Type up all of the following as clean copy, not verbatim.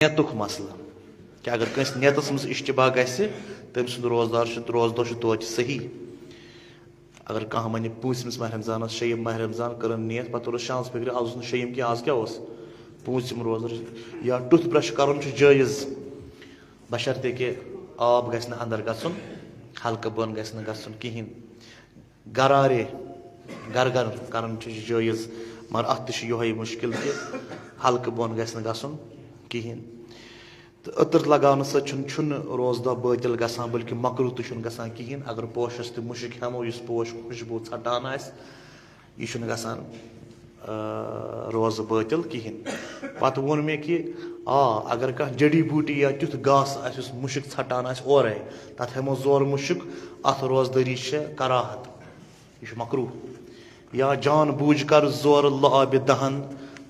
नेतुक muscle कि अगर कंस नेतस मज इश्तबा गि तम सुंद रोजदोह तो सही अगर कह वन पूसमस माह रमजान शयम माह रमजान कर नियत पे शाम फिक्र आज शयम कि आज क्या पूसम रोज या टुथ ब्रश कर जायज़ बशर्ते कि आब गि अंदर गन हल्कह बन गि कहें गरारे गर गर कर जायज़ मगर अत ये मुश्किल कि हल्कह बन गन कहें तो अतर लगान सत्य रोजदोह बातिल गसान बल्कि मकरू तो गसान कहें अगर पोशस तो मुशिक हमो इस पोश खुशबू छटान यह गसान रोज बातिल कहें पत वोन मे कि अगर कह जड़ी बूटी या तुथ घास मुशिक छटान ओर तथ हमो जोर मुशिक अत रोजदारी कराहत यह मकरू या जान बूझ कर जोर लाब दहन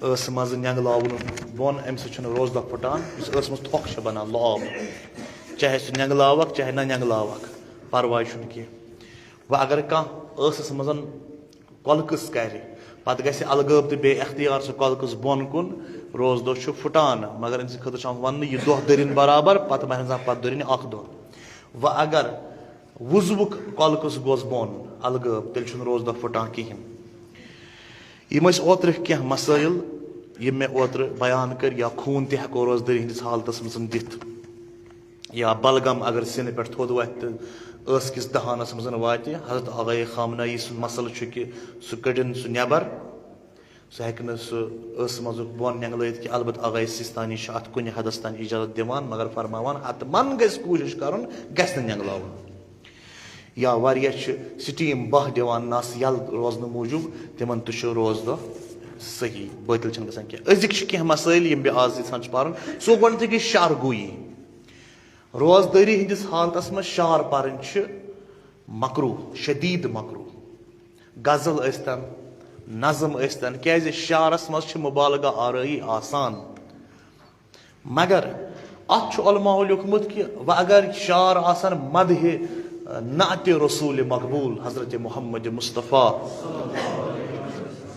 मज नंगलावन बोन अम रोजदोह फुटान मज थोक बनान लाब चाहे सह नंगलावक चाहे ना नंगलावक परवाह कह वह अगर कह मज कलकस कर पत गि अलगब तो बे अख्तियार सह कलकस बोन कुन रोजदोह फुटान मगर अम खुद वन यह दोह दरिन बराबर पत माह रमजान पत दरिन अख दोह वह अगर वुजुक कलकस गोस बोन अलगब तेल रोजदोह फुटान कहें यम ओत्र कह मसाइल ये मे ओत्र बयान कर या खून तह हेको रोजदारी हंदिस हालत मज दिथ या बलगम अगर सिन पे थोद वह किस दहानस मज वात हजरत आगा खामनाई सुन मसल कि सह कड़न सह नबर सह हेक सह मज बोन नंगल कि अलबत् आगा सिस्तानी अत कुन हदस तान इजाजत दिवान मगर फरमान हतमन गूश कर नंगलावन या वारिया स्टीम बह दिवान नस यल रोजन मूजूब तिमन तो रोजदोह सही बातिल गसान कह अजिक कह मसाइल यम बे आज यहां पान सो गई गई शारगोई रोजदारी हंदिस हालत मज शार पारन मकरू शदीद मकरू गजल यस्तन नज़म यस्तन क्या शारस मज मुबालगा आरई आसान मगर अत उलमाओ लिखमुत कि वह अगर शार आसान मदह नात रसूल मकबूल हजरत मोहम्मद मुस्तफ़ा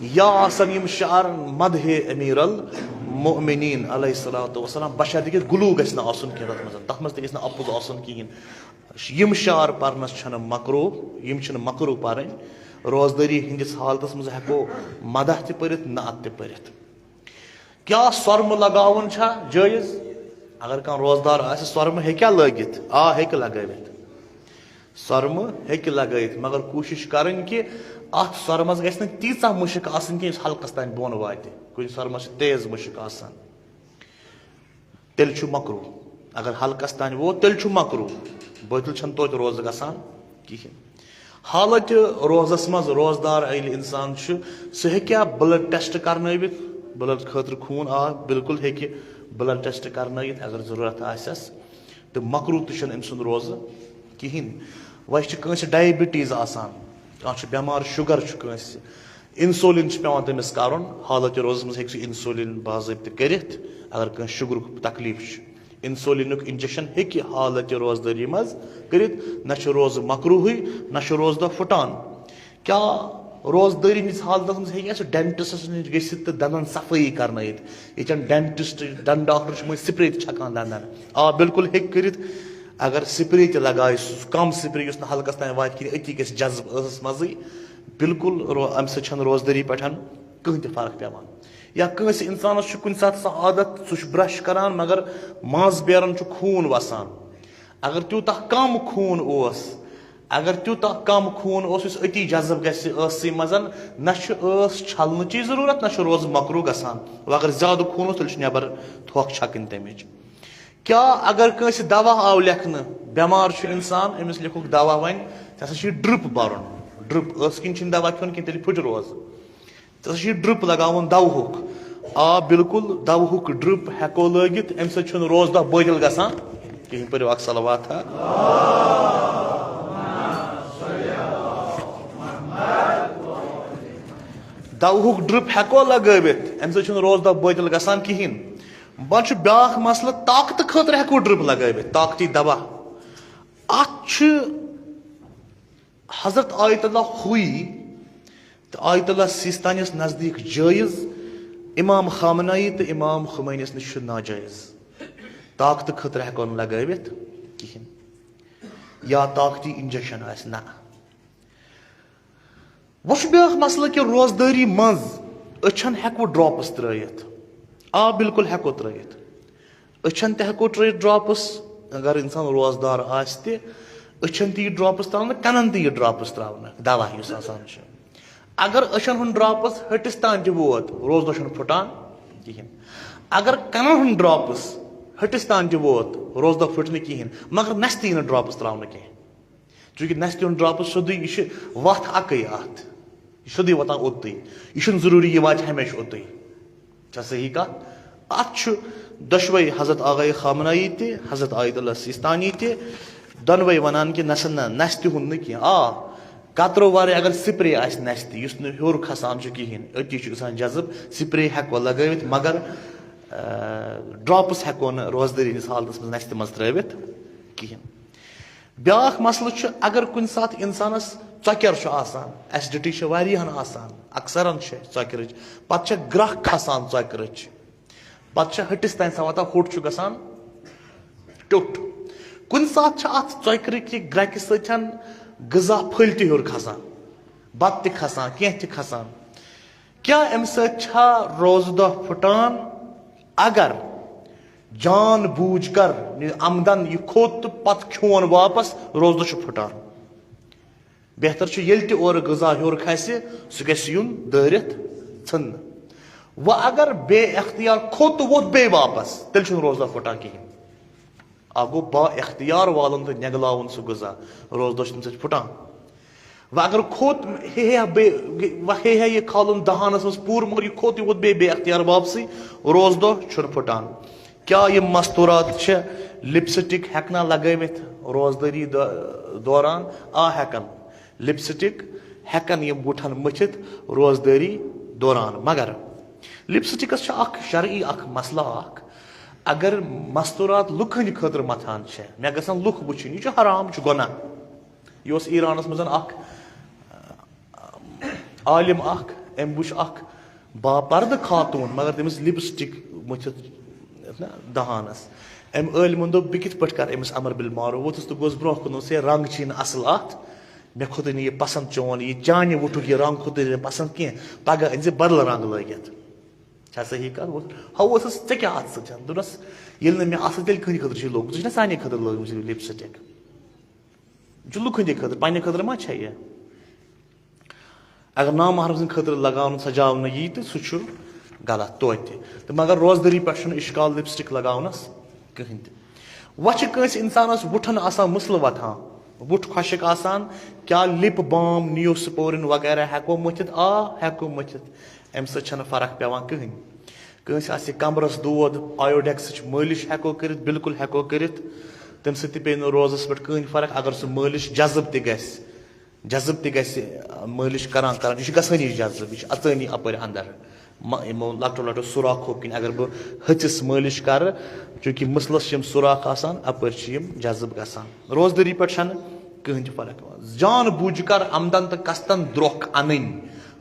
या आसन यम शार मदह अमीर अल मोमिनीन अलैहिस्सलातु वस्सलाम बशर्ते कि गुलू गस आसन कह तथ मज तक अपुज आसन कहें यम शार परनस मकरू यम मकरू पर रोजदारी हंदिस हालत मज हेको मदह त परित नात त परित क्या स्वर्म लगावन जायज़ अगर कह रोजदार आ स्वर्म हेक्या लगित हेक लगावित स्वर्म हेक लगावित मगर कोशिश करें कि अत स्वर्मस गि तीचा मुशिक आसन कि हल्कस तान बोन वात कुछ स्वर्मस तेज मुशिक आसान तेल मकरू अगर हल्कस तान वो तेल मकरू बातिल तोत रोज गसान कहें हालत रोजस मज रोजदार यह इंसान सह हेक्या ब्लड टेस्ट करनवित ब्लड खतर खून बिल्कुल हेक्य ब्लड टेस्ट करनवित अगर जरूरत आसस तो मकरू तो अम सुंद रोज कहें वह कंस डायबिटीज आसान कह बेमार शुगर इंसुलिन पेवान तमिस कर हालत रोज मज हे इंसुलिन बाज़ाब्त कर अगर कह शुगर तकलीफ इंसुलिन इंजेक्शन हेक्य हालत रोजदारी मज कर न रोज मकरूह न रोजदोह फुटान क्या रोजदारी हंदिस हालत मज हे डेंटिस्टस नश गि दंदन सफाई कर ये डेंटिस्ट दंद डॉक्टर मज स्प्रे छकान दंदन बिल्कुल हे कर अगर स्प्रे त लगाए कम स्प्रे हल्कस तान वात कि अति गि जज्ब मज बिल्कुल अम रोजदारी पे कहीं त फर्क पेवान या कंस इंसानस कुछ सात सह आदत सह ब्रश करान मगर मज बेरन खून वसान अगर तूता कम खून अगर तूता कम खून अति जज्ब गि मज न छलन जरूरत न रोज मकरू गसान अगर ज्यादा खून तेल नबर थोक छकन तमिच क्या अगर कंस दवा आव लेखन बेमार इंसान अमिस लिखुक दवा वन ऐसा ड्रिप बरन ड्रिप किन दवा खन कि तेल फुट रोज ऐसा ड्रिप लगावन दवहुक बिल्कुल दवहुक ड्रिप हेको लगित अम सो रोजदोह बातिल गसान कहीं पर अक सलवात दवहुक ड्रिप हेको लगावित अम सो रोजदोह बातिल गसान कहें बन ब्या मसल ताकत खतर हेको ड्रिप लगावित ताकती दवा अत हजरत आयतुल्ला हुई तो आयतुल्ला सिस्तानिस नजदीक जायज़ इमाम खामनाई तो इमाम खुमैनीस नश नाजायज़ ताकत खतर हेको लगवित कहें या ताकती इंजेक्शन आस ना वह ब्या मसला कि रोजदारी मज अछन हेको ड्रॉप्स त्रयित आ बिल्कुल हेको त्रयित अछन ते हेको त्रयित ड्रॉप्स अगर इंसान रोजदार आस्ते अछन ती ड्रॉप्स त्रावन कनन ती ड्रॉप्स त्रावन दवा युस आसान छ अगर अछन हुन ड्रॉप्स हटिस तान वोत रोज दो फुटान कहें अगर कनन हुन ड्रॉप्स हटिस तान वोत रोज दो फुट कहें मगर नस्ती ड्रॉप्स त्रावन कह चूंकि नस्ती हुन ड्रॉप्स सोदी यह वत अक अत सोदी वतान ओत यह जरूरी यह वात हमेशा ओत सही कत अत दशवे हजरत आगा खामनाई ते हजरत आयतुल्लाह सिस्तानी ते दोनवे वनान कि नसन नस्ति हुन कह आ कतरो वारे अगर स्प्रे आस नस्ति युस न हूर खसान कहें अति जजब स्प्रे हेको लगवित मगर ड्रॉप्स हेको न रोजदारी हंदिस हालत मज नस्ति मज त्रवित कहें ब्याख मसल अगर कुन सात इंसानस चकर एसिडिटी वारियान अक्सरन चकर पे ग्रह खसान चकर पे हटिस तान सा वाता होट गसान टोट कुन सात अत चकर कि ग्रह सतन गजा फल तोर खसान बत खसान कह खसान क्या अम रोज दो फुटान अगर जान बूझ कर आमदन यह खोत तो पत खोन वापस रोज दो फुटान बेहतर ये और गजा हूर खस सह गुन दरित सन व अगर बे अख्तियार खोत तो वोत बे वापस तेल रोज दो फुटान कहें आ गो बा अख्तियार वालन तो नगलावन सह गजा रोज दो तम फुटान व अगर खोत हे यह खालन दहानस मज पूर मगर यह खोत वोत बे अख्तियार वापसी रोज दो फुटान क्या ये मस्तूरात लिपस्टिक हेकना लगवित रोजदारी दौरान आ हेकन लिपस्टिक हेकन ये बुठन मथित रोजदारी दौरान मगर लिपस्टिकस शरई मसला अगर मस्तूरात लुकन खतर मथान मे गसान लुक वुचन यह हराम गुना यह ईरानस मज आलिम अम वुच बापर्द खातून मगर तमिस लिपस्टिक मथित दहानस अम आलिमन दोप बह कित कर अमिस अमर बिल मारो वोतुस तो गोस ब्रोह कुन से रंग छी असल अत मे खुद यह पसंद चोन यह चान वुटुक यह रंग खुद पसंद कह पगह अन बदल रंग लगित सही कत हवस ऐ क्या अत सतन दोनस ये मे असल तेल कह खतर लोग ना साने खतर लोग लिपस्टिक लुक हंदे खतर पे खतर मा यह अगर नामहरम सद खतर लगान सजावन यी तो सह गलत तो मगर रोजदारी पे इश्काल लिपस्टिक लगावनस कहें वह इंसानस वुठन मुसल वथान वुठ खुशक क्या लिप बाम नियोस्पोरिन वगैरह हेको मथित हेको मथित अम सत फर्क पेवान कहें कंस कमरस दोद आयोडेक्स मालिश हेको कर बिल्कुल हेको कर तम पे रोजस पे कहें फर्क अगर सह मालिश जज्ब तज मालिश करान करान यह गसानी जज्ब यह अचानी अपर अंदर यमो लटो लटो सुराखो किन अगर बह हथिस मालिश कर चूंकि मसलस सुराख अपर जज्ब गसान रोजदारी पे कहें फर्क जान बूझ कर आमदन तो कस्तन द्रोख अन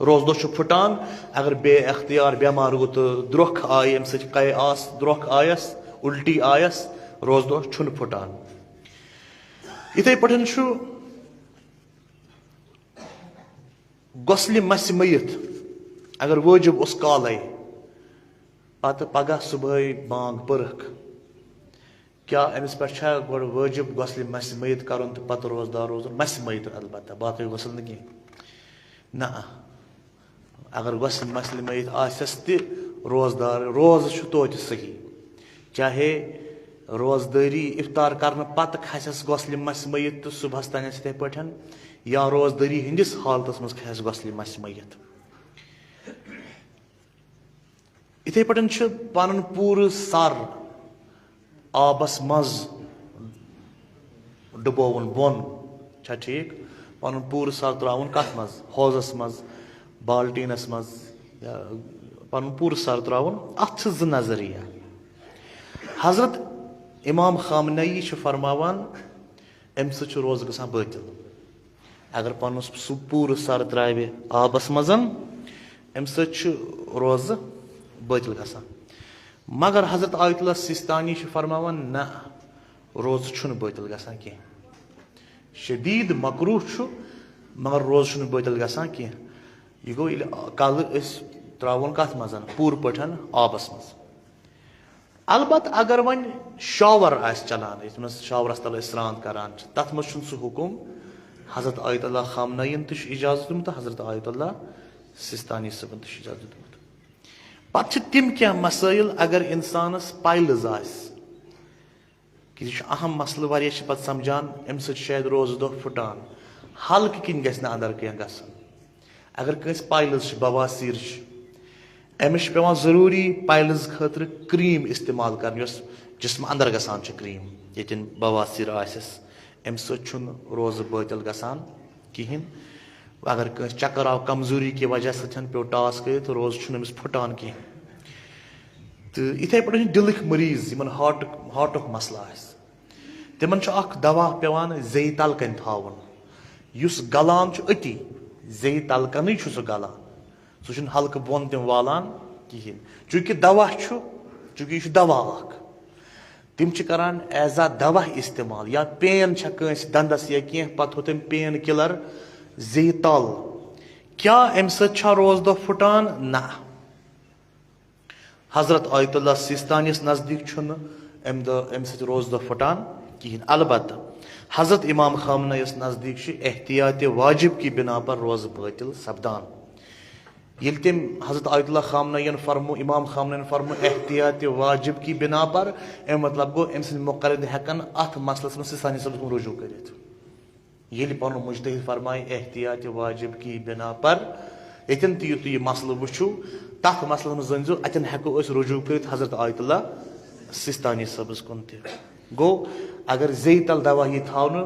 रोज दो फुटान अगर बे अख्तियार बेमार गो तो द्रोख आय अम सै आस द्रोख आयस उल्टी आयस रोज दो फुटान इथे पे गसल मस मयित अगर वाजिब उस काल पत पगह सुबह बांग पर्ख क्या अमिस पे गो वाजिब गसल मस मयित कर तो पत रोजदार रोजन मस मयित अलबत्ता बाकी गसल न कह ना अगर गसल मसल मयित आसस त रोजदार रोज तो सही चाहे रोजदारी इफ्तार कर पत खसस गसल मस मयित तो सुबह तान इथे पे या रोजदारी हंदिस हालत मज खस गसल मस मयित इथे पे पन पूर सर आबस मज डुबोवन बोन ठीक पन पूर सर त्रावन कत मज हौजस मज बाल्टीनस मज पन पूर सर त्रावन अत ज नजरिया हजरत इमाम खामनई फरमावान अम सह रोज गसान बातिल अगर पन पूर सर त्रावे आबस मज अम सह रोज बातिल गसान मगर हजरत आयतुल्लाह सिस्तानी फरमावन ना रोज छुन बातिल गसान की शदीद मकरूह मगर रोज छुन बातिल गसान की यह गो कल त्रोन कत मज पूर पठन आबस मज अलबत् अगर वन शावर आस चलान ये शावरस तल स्रान करान तथ मज सह हुकुम हजरत आयतुल्लाह खामनईन तो इजाजत दिमुत हजरत आयतुल्लाह सिस्तानी सबन तो इजाजत दिमुत पत तिम क्या मसाइल अगर इंसानस पाइल्स आस कि अहम मसल वारिया पत समझान अम शायद रोज दह फुटान हल्क किन गस अंदर कह गसन अगर कंस पाइल्स बवासीर अमिस पेवान जरूरी पाइल्स खतर क्रीम इस्तेमाल कर जिसम अंदर गसान क्रीम ये बवासीर आसस अम सुन रोज बातिल गसान कहें अगर कंस चक्कर आव कमजोरी की वजह सतन पे टास कर तो रोज अमिस फुटान कहें तो इथे पे दिलक मरीज इन हार्टुक मसला तिमन दवा पेवान जे तलकन थावन युस गलान अति जे तलकन सह गलान सह हल्क बोन तम वालान कहें चूंकि दवा चूंकि यह दवा तिम करान एज आ दवा इस्तेमाल या पेन कंस दंदस या कह पत हो तम पेन किलर जे तल क्या अम रोज दह फुटान ना हजरत आयतुल्लाह सिस्तानिस नजदीक अम रोज दह फुटान कहें अलबत् हजरत इमाम खामनईस नजदीक एहतियात वाजिब की बिना पर रोज बातिल सपदान ये तम हजरत आयतुल्लाह खामनईन फरमो इमाम खामनईन फरमो एहतियात वाजिब की बिना पर अम मतलब गो अम मुकरद हेकन अथ मसलस में सिस्तानी सब रुजू कर ये पन मुजतहिद फरमाए एहतियात वाजिब की बिना पर यन तुत यह मसल वो तथ मसलस में जन अतन हेको रुजू कर हजरत आयतुल्लाह सिस्तानी सबस कुन गो अगर जे तल दवा यह थावन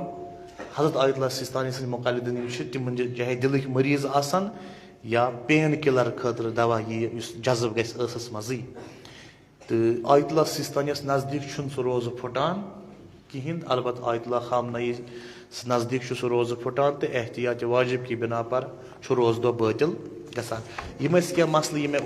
हजरत आयतुल्लाह सिस्तानी सद मुकलदिन तिम चाहे दिलक मरीज आसन या पेन किलर खतर दवा यह जज्ब गस मजी तो आयतुल्लाह सिस्तानिस नजदीक सह रोज फुटान कहें अलबत् आयतुल्लाह खामनई नजदीक सह रोज फुटान तो एहतियात वाजिब की बिना पर रोज दह बातिल गसान यम क्या मसल ये मे